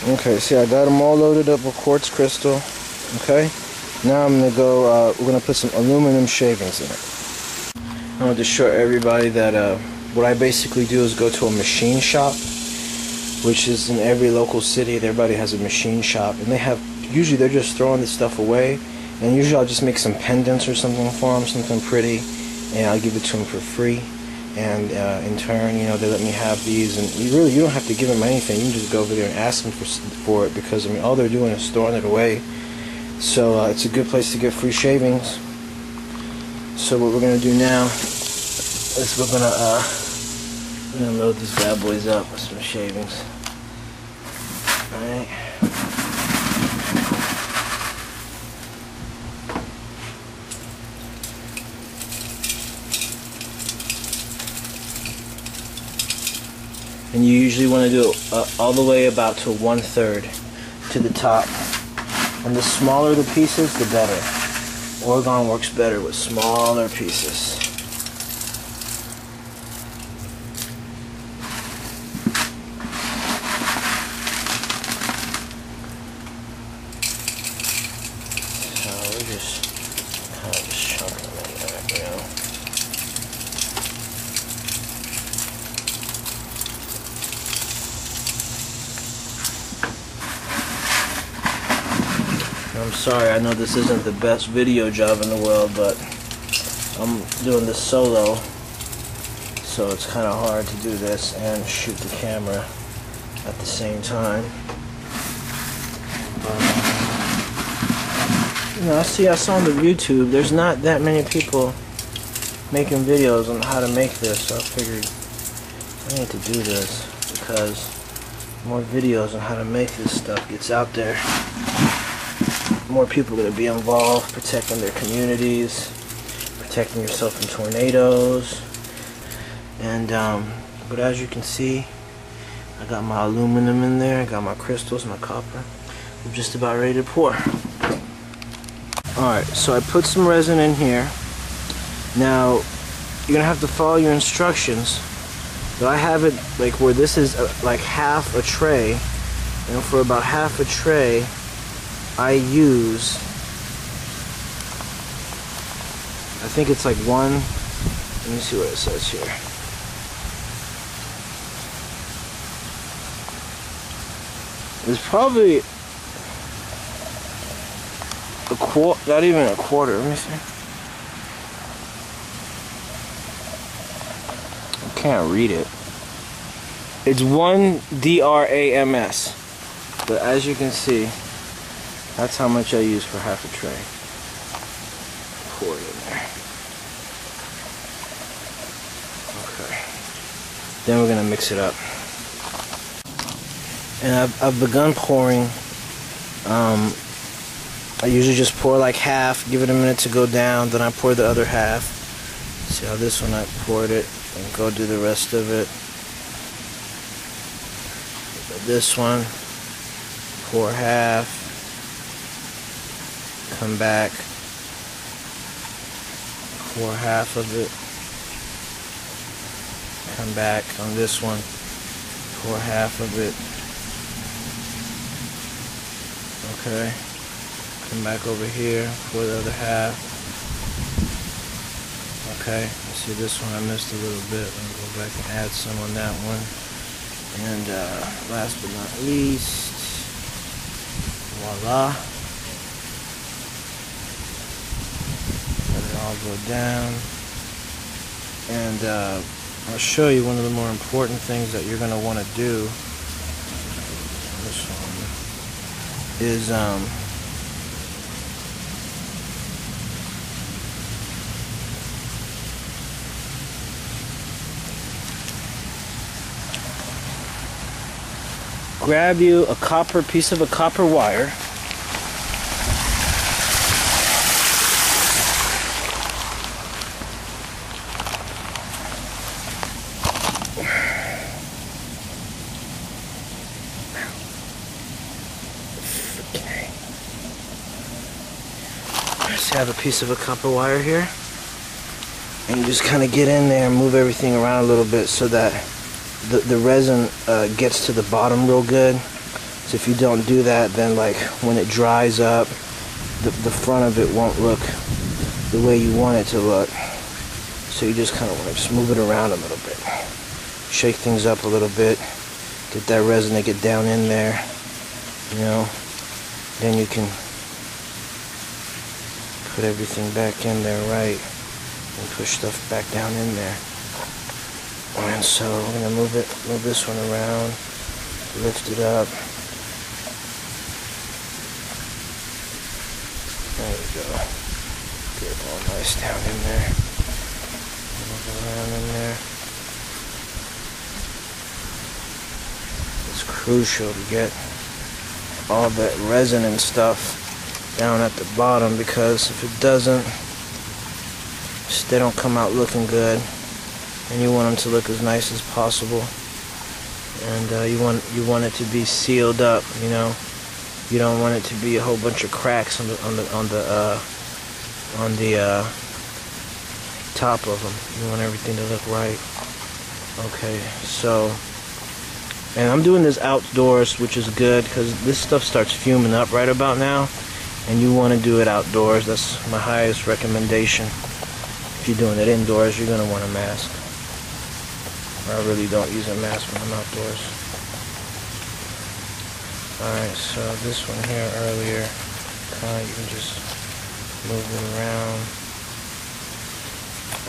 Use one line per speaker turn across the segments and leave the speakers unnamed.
Okay, see, I got them all loaded up with quartz crystal. Okay, now I'm gonna go. We're gonna put some aluminum shavings in it. I want to show everybody that what I basically do is go to a machine shop, which is in every local city. Everybody has a machine shop, and they have, usually they're just throwing this stuff away, and usually I'll just make some pendants or something for them, something pretty, and I'll give it to them for free. And in turn, you know, they let me have these, and you don't have to give them anything. You can just go over there and ask them for it, because I mean, all they're doing is throwing it away. So it's a good place to get free shavings. So what we're gonna do now is we're gonna load these bad boys up with some shavings. All right. And you usually want to do it all the way about to 1/3 to the top. And the smaller the pieces, the better. Orgone works better with smaller pieces. So we're just kind of just chunking them in there, you know. I'm sorry, I know this isn't the best video job in the world, but I'm doing this solo, so it's kind of hard to do this and shoot the camera at the same time. You know, I saw on the YouTube, there's not that many people making videos on how to make this, so I figured I need to do this, because more videos on how to make this stuff gets out there, more people are going to be involved, protecting their communities, protecting yourself from tornadoes. And but as you can see, I got my aluminum in there, I got my crystals, my copper. I'm just about ready to pour. Alright, so I put some resin in here. Now you're gonna have to follow your instructions, but I have it like where this is like half a tray, and for about half a tray I use, I think it's like one, let me see what it says here. It's probably a quarter, not even a quarter, let me see. I can't read it. It's 1 DRAMS, but as you can see, that's how much I use for half a tray. Pour it in there. Okay. Then we're gonna mix it up. And I've begun pouring. I usually just pour like half, give it a minute to go down, then I pour the other half. See how this one I poured it, and go do the rest of it. This one, pour half. Come back, pour half of it, come back on this one, pour half of it, okay, come back over here, pour the other half, okay, see this one I missed a little bit, let me go back and add some on that one, and last but not least, voila. I'll go down, and I'll show you one of the more important things that you're going to want to do. This one is grab you a piece of copper wire. I have a piece of a copper wire here, and you just kind of get in there and move everything around a little bit so that the resin gets to the bottom real good. So if you don't do that, then like when it dries up, the front of it won't look the way you want it to look. So you just kind of want to just move it around a little bit. Shake things up a little bit. Get that resin to get down in there. You know, then you can put everything back in there right and push stuff back down in there. And so I'm gonna move this one around, lift it up. There we go. Get it all nice down in there. Move it around in there. It's crucial to get all that resin and stuff down at the bottom, because if it doesn't, they don't come out looking good. And you want them to look as nice as possible, and you want it to be sealed up. You know, you don't want it to be a whole bunch of cracks on the top of them. You want everything to look right. Okay, so, and I'm doing this outdoors, which is good because this stuff starts fuming up right about now, and you want to do it outdoors. That's my highest recommendation. If you're doing it indoors, you're gonna want a mask. I really don't use a mask when I'm outdoors. Alright, so this one here earlier, you can just move it around.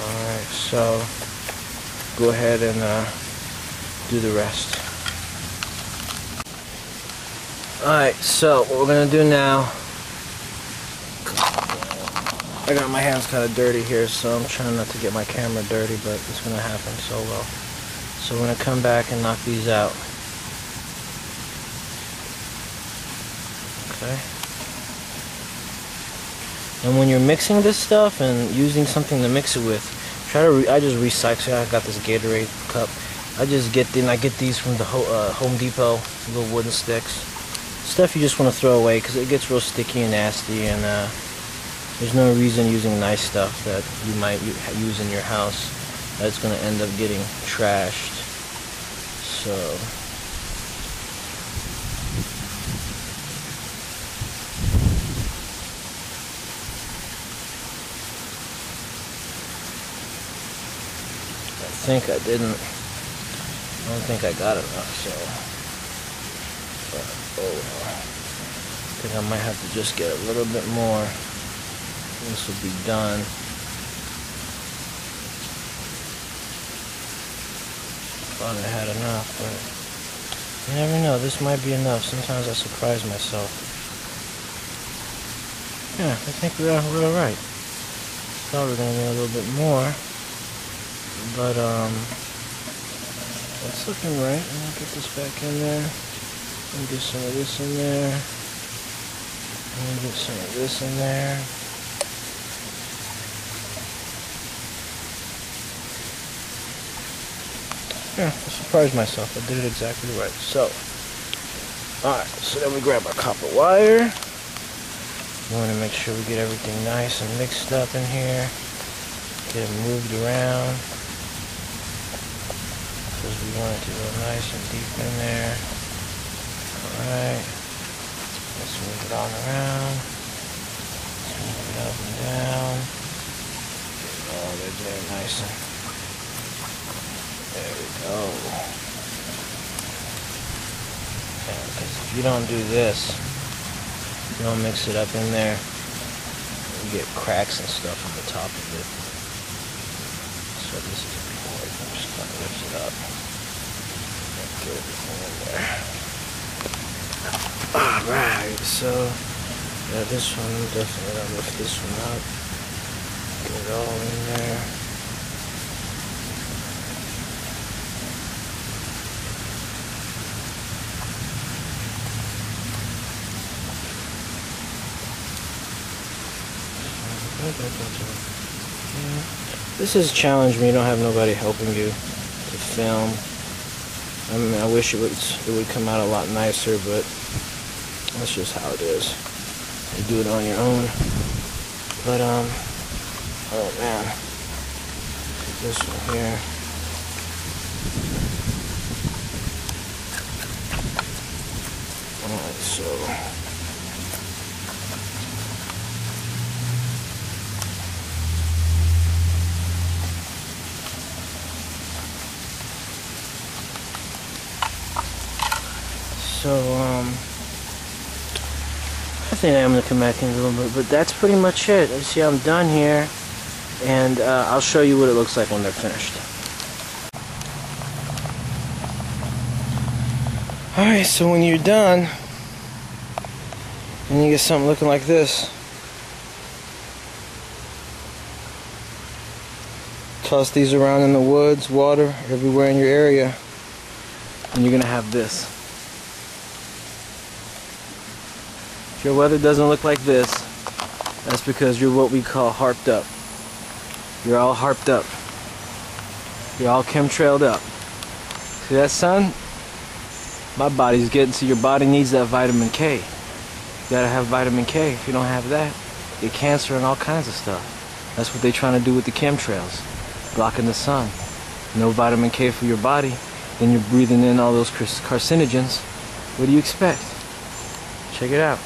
Alright, so go ahead and do the rest. Alright, so what we're going to do now, I got my hands kind of dirty here, so I'm trying not to get my camera dirty, but it's going to happen so well. So we're going to come back and knock these out. Okay. And when you're mixing this stuff and using something to mix it with, I just recycle. I got this Gatorade cup. I get these from the Home Depot, little wooden sticks. Stuff you just want to throw away because it gets real sticky and nasty, and there's no reason using nice stuff that you might use in your house that's going to end up getting trashed. So I don't think I got enough, so oh well. I think I might have to just get a little bit more. This will be done. Thought I had enough, but you never know. This might be enough. Sometimes I surprise myself. Yeah, I think we're alright. Thought we were gonna need a little bit more, but it's looking right. I'm gonna get this back in there. And get some of this in there. And get some of this in there. Yeah, I surprised myself. I did it exactly right. So, alright, so then we grab our copper wire. We want to make sure we get everything nice and mixed up in here. Get it moved around, because we want it to go nice and deep in there. Alright, let's move it on around. Let's move it up and down. Get it all there nice and... There we go. Yeah, because if you don't do this, you don't mix it up in there, you get cracks and stuff on the top of it. So this is important. I'm just going to lift it up and get everything in there. Alright, so yeah, this one, definitely I'll lift this one up. Get it all in there. This has challenged me. You don't have nobody helping you to film. I mean, I wish it would come out a lot nicer, but that's just how it is. You do it on your own. But oh man, this one here. So I think I'm going to come back in a little bit, but that's pretty much it. You see, I'm done here, and I'll show you what it looks like when they're finished. Alright, so when you're done, and you get something looking like this, toss these around in the woods, water, everywhere in your area, and you're going to have this. If your weather doesn't look like this, that's because you're what we call harped up. You're all harped up. You're all chemtrailed up. See that sun? My body's getting, so your body needs that vitamin K. You gotta have vitamin K. If you don't have that, you get cancer and all kinds of stuff. That's what they're trying to do with the chemtrails. Blocking the sun. No vitamin K for your body, then you're breathing in all those carcinogens. What do you expect? Check it out.